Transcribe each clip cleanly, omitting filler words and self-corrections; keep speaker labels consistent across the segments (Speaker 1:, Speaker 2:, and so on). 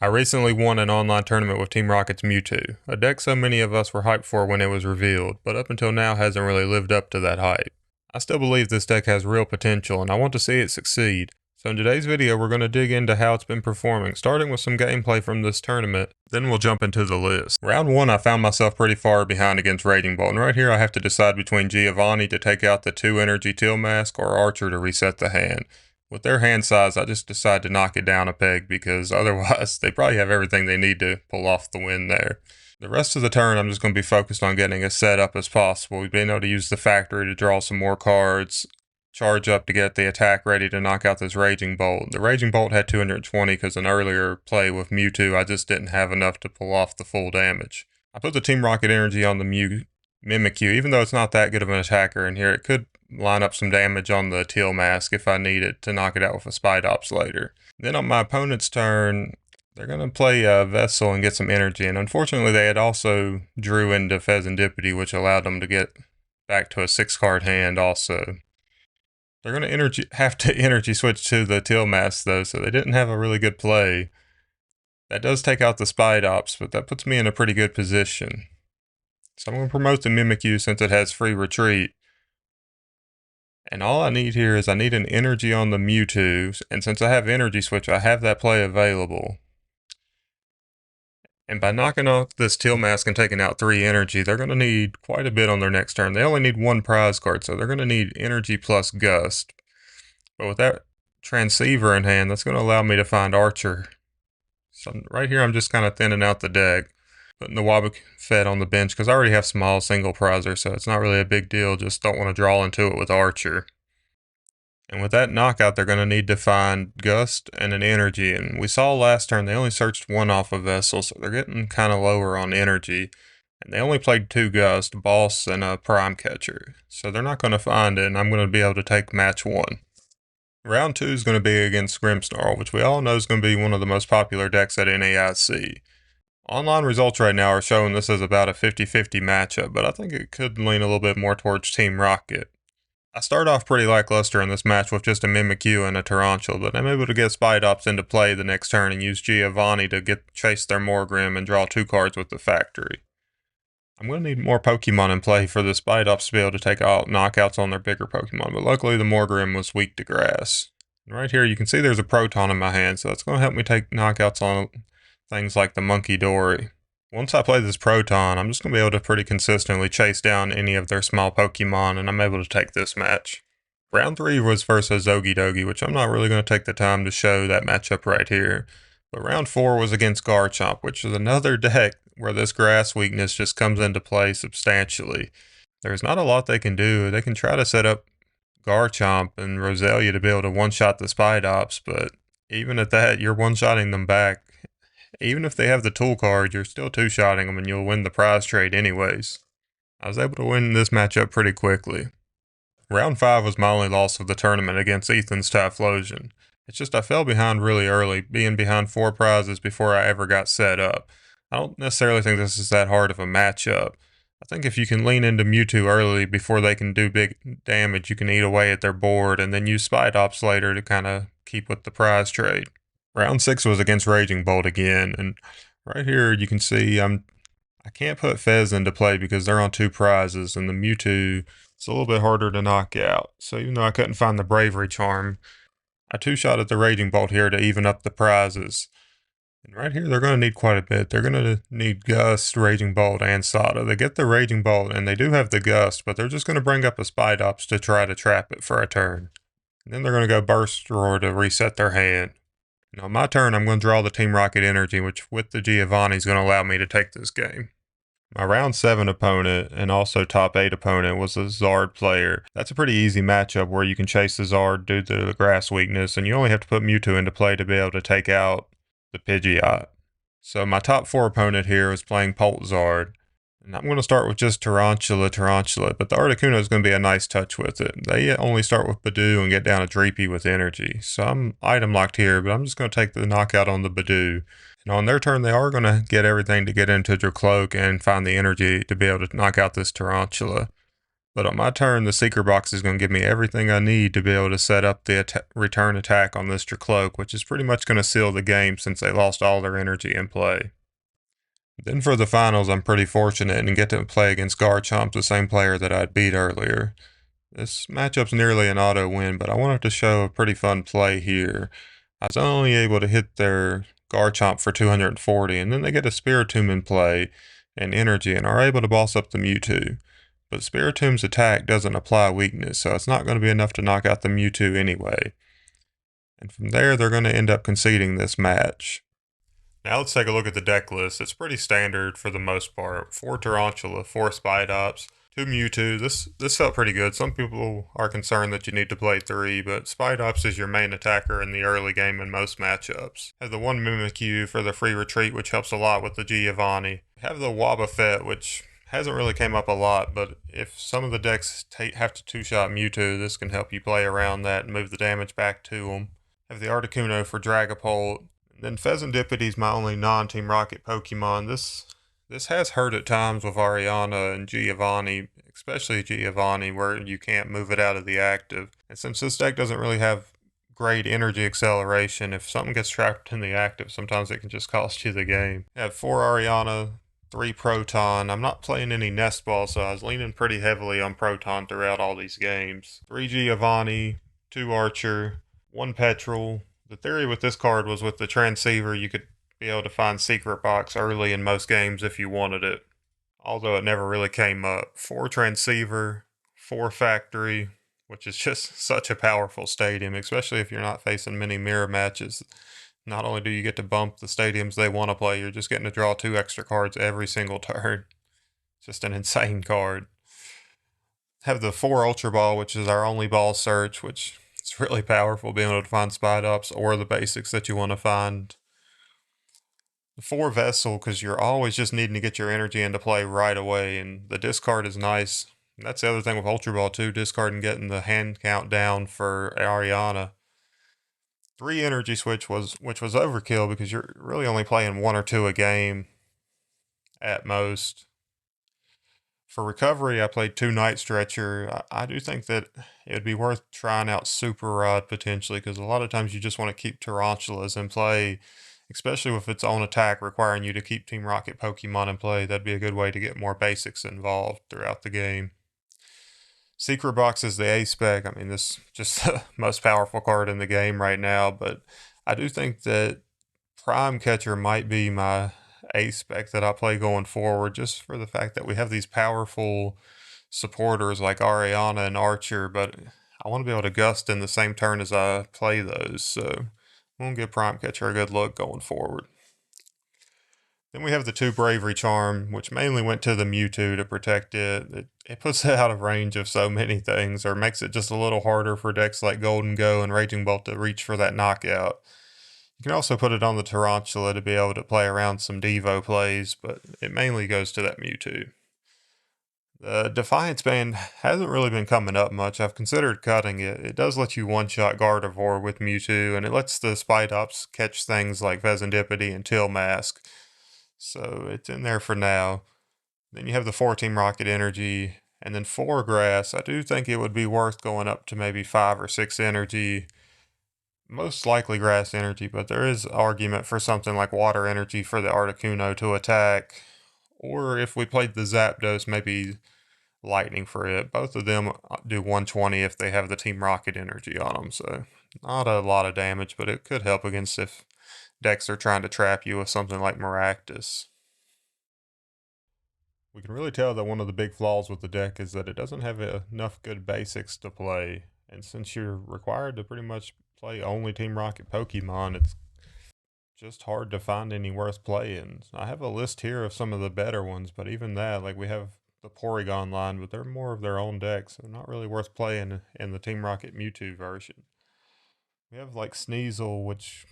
Speaker 1: I recently won an online tournament with Team Rocket's Mewtwo, a deck so many of us were hyped for when it was revealed, but up until now hasn't really lived up to that hype. I still believe this deck has real potential and I want to see it succeed, so in today's video we're going to dig into how it's been performing, starting with some gameplay from this tournament, then we'll jump into the list. Round 1 I found myself pretty far behind against Raging Bolt, and right here I have to decide between Giovanni to take out the 2 energy Teal Mask or Archer to reset the hand. With their hand size, I just decided to knock it down a peg because otherwise they probably have everything they need to pull off the win there. The rest of the turn, I'm just going to be focused on getting as set up as possible. We've been able to use the factory to draw some more cards, charge up to get the attack ready to knock out this Raging Bolt. The Raging Bolt had 220 because an earlier play with Mewtwo, I just didn't have enough to pull off the full damage. I put the Team Rocket energy on the Mimikyu, even though it's not that good of an attacker in here, it could line up some damage on the Teal Mask if I need it to knock it out with a Spidops later. Then on my opponent's turn, they're going to play a Vessel and get some energy, and unfortunately they had also drew into Pheasantipity, which allowed them to get back to a 6-card hand also. They're going to have to energy switch to the Teal Mask though, so they didn't have a really good play. That does take out the Spidops, but that puts me in a pretty good position. So I'm going to promote the Mimikyu since it has free retreat. And all I need here is I need an energy on the Mewtwo, and since I have energy switch, I have that play available. And by knocking off this Teal Mask and taking out 3 energy, they're going to need quite a bit on their next turn. They only need 1 prize card, so they're going to need energy plus Gust. But with that Transceiver in hand, that's going to allow me to find Archer. So right here, I'm just kind of thinning out the deck, putting the Wobbuffet on the bench because I already have small single prizer, so it's not really a big deal. Just don't want to draw into it with Archer. And with that knockout, they're going to need to find Gust and an energy. And we saw last turn they only searched 1 off a Vessel, so they're getting kind of lower on energy. And they only played 2 Gust, Boss, and a Prime Catcher. So they're not going to find it, and I'm going to be able to take match 1. Round 2 is going to be against Grimmsnarl, which we all know is going to be one of the most popular decks at NAIC. Online results right now are showing this as about a 50-50 matchup, but I think it could lean a little bit more towards Team Rocket. I start off pretty lackluster in this match with just a Mimikyu and a Tarantula, but I'm able to get Spidops into play the next turn and use Giovanni to chase their Morgrim and draw 2 cards with the factory. I'm going to need more Pokemon in play for the Spidops to be able to take out knockouts on their bigger Pokemon, but luckily the Morgrim was weak to grass. And right here you can see there's a Proton in my hand, so that's going to help me take knockouts on things like the Monkey Dory. Once I play this Proton, I'm just going to be able to pretty consistently chase down any of their small Pokemon, and I'm able to take this match. Round 3 was versus Okidogi, which I'm not really going to take the time to show that matchup right here. But round 4 was against Garchomp, which is another deck where this grass weakness just comes into play substantially. There's not a lot they can do. They can try to set up Garchomp and Roselia to be able to one-shot the Spidops, but even at that, you're one-shotting them back. Even if they have the tool card, you're still 2-shotting them and you'll win the prize trade anyways. I was able to win this matchup pretty quickly. Round 5 was my only loss of the tournament against Ethan's Typhlosion. It's just I fell behind really early, being behind 4 prizes before I ever got set up. I don't necessarily think this is that hard of a matchup. I think if you can lean into Mewtwo early before they can do big damage, you can eat away at their board and then use Spidops later to kind of keep with the prize trade. Round 6 was against Raging Bolt again, and right here you can see I can't put Fez into play because they're on 2 prizes, and the Mewtwo is a little bit harder to knock out. So even though I couldn't find the Bravery Charm, I 2-shotted the Raging Bolt here to even up the prizes. And right here they're going to need quite a bit. They're going to need Gust, Raging Bolt, and Sada. They get the Raging Bolt, and they do have the Gust, but they're just going to bring up a Spidops to try to trap it for a turn. And then they're going to go Burst Roar to reset their hand. Now, on my turn, I'm going to draw the Team Rocket energy, which with the Giovanni is going to allow me to take this game. My round 7 opponent, and also top 8 opponent, was a Zard player. That's a pretty easy matchup where you can chase the Zard due to the grass weakness, and you only have to put Mewtwo into play to be able to take out the Pidgeot. So my top 4 opponent here is playing Polt Zard. And I'm going to start with just Tarantula, but the Articuno is going to be a nice touch with it. They only start with Badoo and get down a Dreepy with energy. So I'm item locked here, but I'm just going to take the knockout on the Badoo. And on their turn, they are going to get everything to get into their Cloak and find the energy to be able to knock out this Tarantula. But on my turn, the Seeker Box is going to give me everything I need to be able to set up the return attack on this Cloak, which is pretty much going to seal the game since they lost all their energy in play. Then for the finals, I'm pretty fortunate and get to play against Garchomp, the same player that I'd beat earlier. This matchup's nearly an auto win, but I wanted to show a pretty fun play here. I was only able to hit their Garchomp for 240, and then they get a Spiritomb in play and energy and are able to boss up the Mewtwo. But Spiritomb's attack doesn't apply weakness, so it's not going to be enough to knock out the Mewtwo anyway. And from there, they're going to end up conceding this match. Now let's take a look at the deck list. It's pretty standard for the most part. 4 Tarantula, 4 Spidops, 2 Mewtwo. This felt pretty good. Some people are concerned that you need to play 3, but Spidops is your main attacker in the early game in most matchups. Have the 1 Mimikyu for the free retreat, which helps a lot with the Giovanni. Have the Wobbuffet, which hasn't really came up a lot, but if some of the decks have to 2-shot Mewtwo, this can help you play around that and move the damage back to them. Have the Articuno for Dragapult. Then Pheasantipiti's my only non-Team Rocket Pokemon. This has hurt at times with Ariana and Giovanni, especially Giovanni, where you can't move it out of the active. And since this deck doesn't really have great energy acceleration, if something gets trapped in the active, sometimes it can just cost you the game. I have 4 Ariana, 3 Proton. I'm not playing any Nest Ball, so I was leaning pretty heavily on Proton throughout all these games. 3 Giovanni, 2 Archer, 1 Petrel. The theory with this card was with the Transceiver, you could be able to find Secret Box early in most games if you wanted it, although it never really came up. 4 Transceiver, 4 Factory, which is just such a powerful stadium, especially if you're not facing many mirror matches. Not only do you get to bump the stadiums they want to play, you're just getting to draw 2 extra cards every single turn. Just an insane card. Have the 4 Ultra Ball, which is our only ball search, which is really powerful, being able to find Spidops or the basics that you want to find. The 4 Vessel, because you're always just needing to get your energy into play right away, and the discard is nice. And that's the other thing with Ultra Ball too, discarding getting the hand count down for Ariana. 3 Energy Switch which was overkill because you're really only playing 1 or 2 a game at most. For recovery, I played 2 Night Stretcher. I do think that it would be worth trying out Super Rod potentially, because a lot of times you just want to keep Tarantulas in play, especially with its own attack requiring you to keep Team Rocket Pokemon in play. That'd be a good way to get more basics involved throughout the game. Secret Box is the A spec. I mean, this is just the most powerful card in the game right now, but I do think that Prime Catcher might be my A spec that I play going forward, just for the fact that we have these powerful supporters like Ariana and Archer, but I want to be able to gust in the same turn as I play those, so I'm going to give Prime Catcher a good look going forward. Then we have the 2 Bravery Charm, which mainly went to the Mewtwo to protect it. It puts it out of range of so many things, or makes it just a little harder for decks like Golden Go and Raging Bolt to reach for that knockout. You can also put it on the Tarantula to be able to play around some Devo plays, but it mainly goes to that Mewtwo. The Defiance Band hasn't really been coming up much. I've considered cutting it. It does let you one-shot Gardevoir with Mewtwo, and it lets the Spidops catch things like Pheasantipiti and Tail Mask. So it's in there for now. Then you have the 4 Team Rocket Energy, and then 4 Grass. I do think it would be worth going up to maybe 5 or 6 Energy. Most likely Grass Energy, but there is argument for something like Water Energy for the Articuno to attack. Or if we played the Zapdos, maybe Lightning for it. Both of them do 120 if they have the Team Rocket Energy on them, so not a lot of damage, but it could help against if decks are trying to trap you with something like Maractus. We can really tell that one of the big flaws with the deck is that it doesn't have enough good basics to play, and since you're required to pretty much play only Team Rocket Pokemon, it's just hard to find any worth playing. I have a list here of some of the better ones, but even that, like we have the Porygon line, but they're more of their own decks, so not really worth playing in the Team Rocket Mewtwo version. We have like Sneasel, which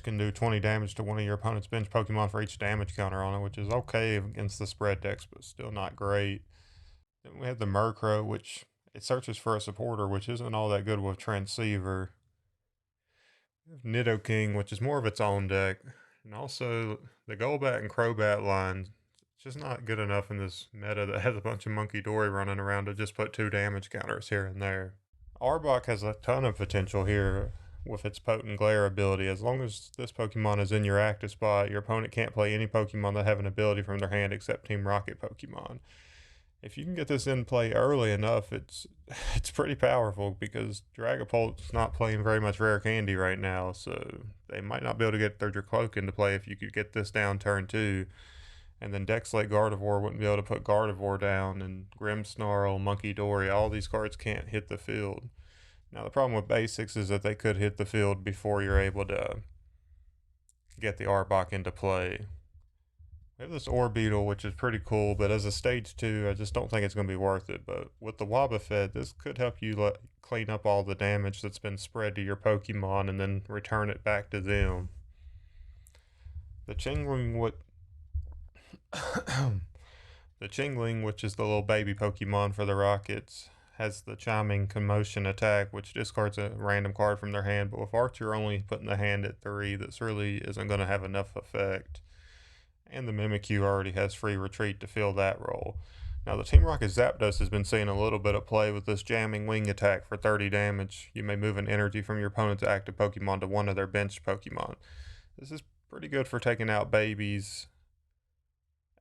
Speaker 1: can do 20 damage to one of your opponent's bench Pokemon for each damage counter on it, which is okay against the spread decks, but still not great. Then we have the Murkrow, which it searches for a supporter, which isn't all that good with Transceiver. We have Nidoking, which is more of its own deck. And also the Golbat and Crobat line It's just not good enough in this meta that has a bunch of Monkey Dory running around to just put 2 damage counters here and there. Arbok has a ton of potential here with its Potent Glare ability. As long as this Pokemon is in your active spot, your opponent can't play any Pokemon that have an ability from their hand except Team Rocket Pokemon. If you can get this in play early enough, it's it's pretty powerful because Dragapult's not playing very much rare candy right now, so they might not be able to get their Dracloak into play if you could get this down turn 2. And then Decklist Gardevoir wouldn't be able to put Gardevoir down, and Grimmsnarl, Monkey Dory, all these cards can't hit the field. Now the problem with basics is that they could hit the field before you're able to get the Arbok into play. We have this Orbeetle, which is pretty cool, but as a stage 2, I just don't think it's going to be worth it. But with the Wobbuffet, this could help you clean up all the damage that's been spread to your Pokemon and then return it back to them. The Chingling, the Chingling, which is the little baby Pokemon for the Rockets, has the Chiming Commotion attack, which discards a random card from their hand, but with Archer only putting the hand at 3, this really isn't going to have enough effect. And the Mimikyu already has free retreat to fill that role. Now the Team Rocket Zapdos has been seeing a little bit of play with this Jamming Wing attack for 30 damage. You may move an energy from your opponent's active Pokemon to one of their benched Pokemon. This is pretty good for taking out babies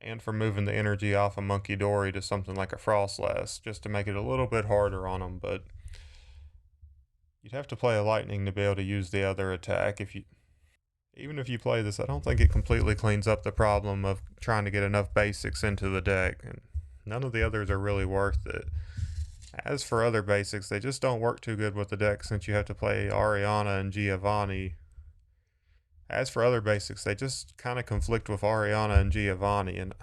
Speaker 1: and for moving the energy off a Monkey Dory to something like a Frostlass, just to make it a little bit harder on them, but you'd have to play a Lightning to be able to use the other attack. Even if you play this, I don't think it completely cleans up the problem of trying to get enough basics into the deck, and none of the others are really worth it. As for other basics, they just don't work too good with the deck since you have to play Ariana and Giovanni. As for other basics, they just kind of conflict with Ariana and Giovanni, and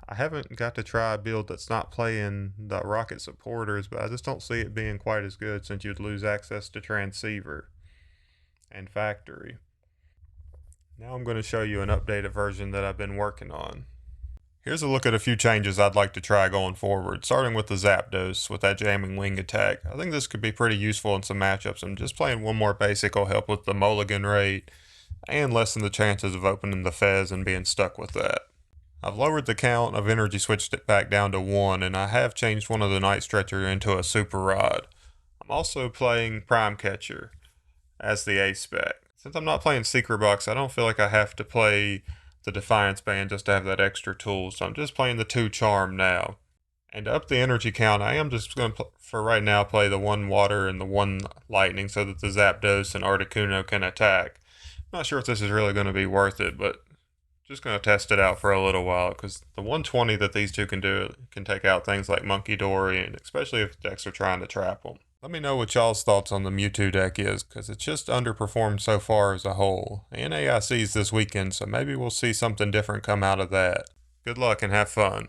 Speaker 1: I haven't got to try a build that's not playing the Rocket supporters, but I just don't see it being quite as good since you'd lose access to Transceiver and Factory. Now I'm going to show you an updated version that I've been working on. Here's a look at a few changes I'd like to try going forward, starting with the Zapdos with that Jamming Wing attack. I think this could be pretty useful in some matchups, and just playing one more basic will help with the mulligan rate and lessen the chances of opening the Fez and being stuck with that. I've lowered the count, I've energy switched it back down to 1, and I have changed one of the Night Stretcher into a Super Rod. I'm also playing Prime Catcher as the A spec. Since I'm not playing Secret Box, I don't feel like I have to play the Defiance Band just to have that extra tool, so I'm just playing the 2 Charm now. And to up the energy count, I am just going to, for right now, play the 1 Water and the 1 Lightning so that the Zapdos and Articuno can attack. I'm not sure if this is really going to be worth it, but just going to test it out for a little while, because the 120 that these two can do can take out things like Monkey Dory, and especially if decks are trying to trap them. Let me know what y'all's thoughts on the Mewtwo deck is, because it's just underperformed so far as a whole. And AIC's this weekend, so maybe we'll see something different come out of that. Good luck and have fun.